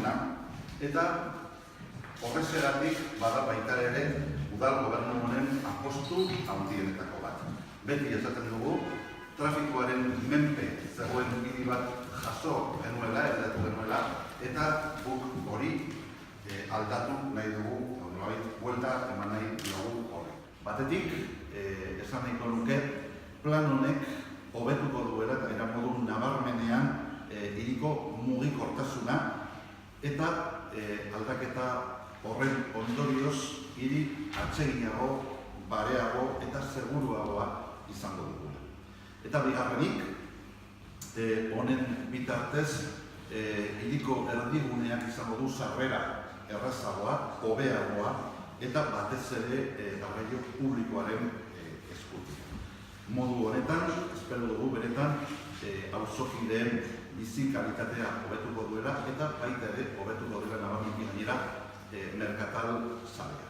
onena, eta horrexegatik bada baita ere udal gobernu honen apostu handienetako bat. Beti esaten dugu, trafikoaren menpe zegoen hiri bat jaso genuela, eta guk hori aldatu nahi dugu, buelta eman nahi dugu hori. Batetik, esan nahiko nuke, plan honek hobetuko duela eta era modu nabarmenean hiriko mugikortasuna eta aldaketa horren ondorioz hiri atseginago, bareago eta seguruagoa izango dugu. Eta bigarrenik, honen bitartez, hiriko erdiguneak izango du sarrera errazagoa, hobeagoa eta batez ere garraio publikoaren eskutik. Modu honetan, espero dugu beretan, auzokideen bizi kalitatea hobetuko duela eta baita ere hobetuko duela nabarmenki gainera merkatal zalea.